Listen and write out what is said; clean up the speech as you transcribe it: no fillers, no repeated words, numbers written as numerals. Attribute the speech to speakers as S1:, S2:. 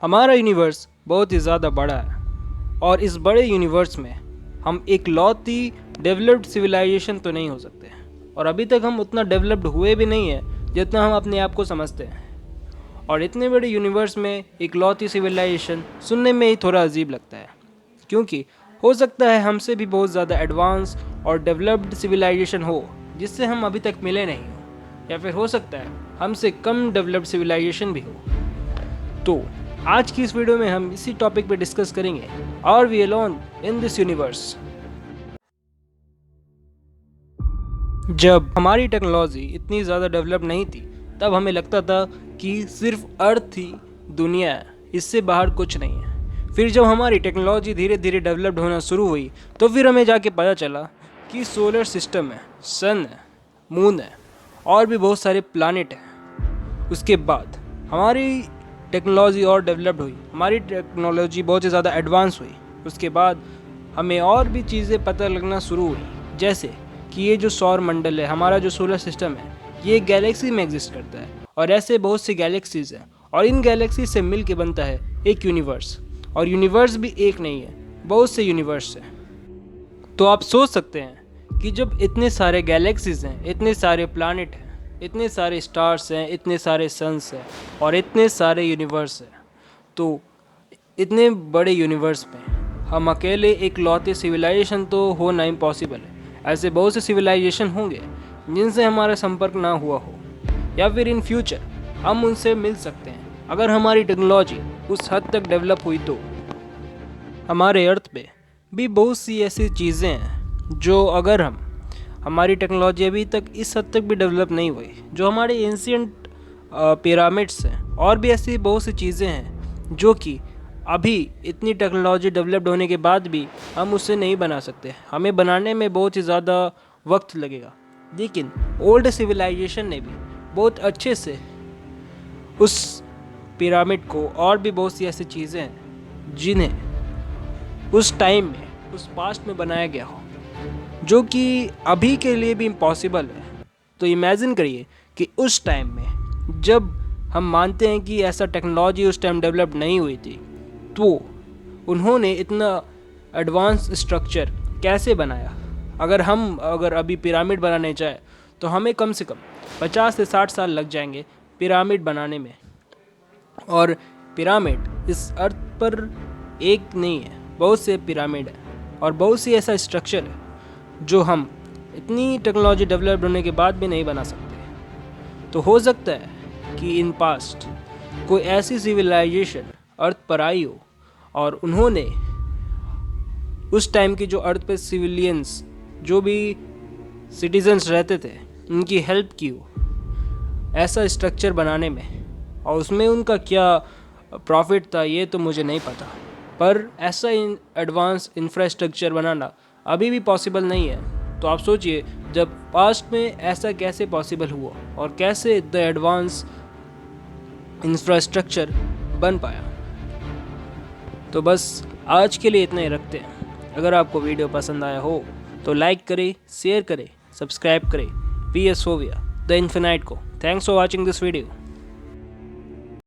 S1: हमारा यूनिवर्स बहुत ही ज़्यादा बड़ा है और इस बड़े यूनिवर्स में हम एक लौती डेवलप्ड सिविलाइजेशन तो नहीं हो सकते और अभी तक हम उतना डेवलप्ड हुए भी नहीं है जितना हम अपने आप को समझते हैं। और इतने बड़े यूनिवर्स में एक लौती सिविलाइजेशन सुनने में ही थोड़ा अजीब लगता है, क्योंकि हो सकता है हमसे भी बहुत ज़्यादा एडवांस और डेवलप्ड सिविलाइजेशन हो जिससे हम अभी तक मिले नहीं हो, या फिर हो सकता है हमसे कम डेवलप्ड सिविलाइजेशन भी हो। तो आज की इस वीडियो में हम इसी टॉपिक पे डिस्कस करेंगे, are we alone in this universe. जब हमारी टेक्नोलॉजी इतनी ज़्यादा डेवलप नहीं थी तब हमें लगता था कि सिर्फ अर्थ ही दुनिया है, इससे बाहर कुछ नहीं है। फिर जब हमारी टेक्नोलॉजी धीरे धीरे डेवलप्ड होना शुरू हुई तो फिर हमें जाके पता चला कि सोलर सिस्टम है, सन है, मून है और भी बहुत सारे प्लानिट हैं। उसके बाद हमारी टेक्नोलॉजी और डेवलप्ड हुई, हमारी टेक्नोलॉजी बहुत ही ज़्यादा एडवांस हुई। उसके बाद हमें और भी चीज़ें पता लगना शुरू हुई, जैसे कि ये जो सौर मंडल है, हमारा जो सोलर सिस्टम है, ये गैलेक्सी में एग्जिस्ट करता है और ऐसे बहुत सी गैलेक्सीज हैं और इन गैलेक्सी से मिल के बनता है एक यूनिवर्स। और यूनिवर्स भी एक नहीं है, बहुत से यूनिवर्स हैं। तो आप सोच सकते हैं कि जब इतने सारे गैलेक्सीज हैं, इतने सारे प्लानिट हैं, इतने सारे स्टार्स हैं, इतने सारे सन्स हैं और इतने सारे यूनिवर्स हैं, तो इतने बड़े यूनिवर्स में हम अकेले एक लौते सिविलाइजेशन तो होना इम्पॉसिबल है। ऐसे बहुत से सिविलाइजेशन होंगे जिनसे हमारा संपर्क ना हुआ हो, या फिर इन फ्यूचर हम उनसे मिल सकते हैं अगर हमारी टेक्नोलॉजी उस हद तक डेवलप हुई। तो हमारे अर्थ पे भी बहुत सी ऐसी चीज़ें हैं जो अगर हमारी टेक्नोलॉजी अभी तक इस हद तक भी डेवलप नहीं हुई, जो हमारे एंशियंट पिरामिड्स हैं और भी ऐसी बहुत सी चीज़ें हैं जो कि अभी इतनी टेक्नोलॉजी डेवलप्ड होने के बाद भी हम उसे नहीं बना सकते। हमें बनाने में बहुत ही ज़्यादा वक्त लगेगा, लेकिन ओल्ड सिविलाइजेशन ने भी बहुत अच्छे से उस पिरामिड को और भी बहुत सी ऐसी चीज़ें हैं जिन्हें उस टाइम में, उस पास्ट में बनाया गया हो, जो कि अभी के लिए भी इम्पॉसिबल है। तो इमेजिन करिए कि उस टाइम में जब हम मानते हैं कि ऐसा टेक्नोलॉजी उस टाइम डेवलप नहीं हुई थी, तो उन्होंने इतना एडवांस स्ट्रक्चर कैसे बनाया। अगर अभी पिरामिड बनाने चाहे तो हमें कम से कम 50 से 60 साल लग जाएंगे पिरामिड बनाने में। और पिरामिड इस अर्थ पर एक नहीं है, बहुत से पिरामिड है और बहुत सी ऐसा स्ट्रक्चर है जो हम इतनी टेक्नोलॉजी डेवलप होने के बाद भी नहीं बना सकते। तो हो सकता है कि इन पास्ट कोई ऐसी सिविलाइजेशन अर्थ पर आई हो और उन्होंने उस टाइम की जो अर्थ पे सिविलियंस, जो भी सिटीजन्स रहते थे, उनकी हेल्प की हो ऐसा स्ट्रक्चर बनाने में। और उसमें उनका क्या प्रॉफिट था ये तो मुझे नहीं पता, पर ऐसा एडवांस इंफ्रास्ट्रक्चर बनाना अभी भी पॉसिबल नहीं है। तो आप सोचिए जब पास्ट में ऐसा कैसे पॉसिबल हुआ और कैसे द एडवांस इंफ्रास्ट्रक्चर बन पाया। तो बस आज के लिए इतना ही रखते हैं। अगर आपको वीडियो पसंद आया हो तो लाइक करें, शेयर करें, सब्सक्राइब करें PS Fovia द इन्फिनाइट को। Thanks for watching this video.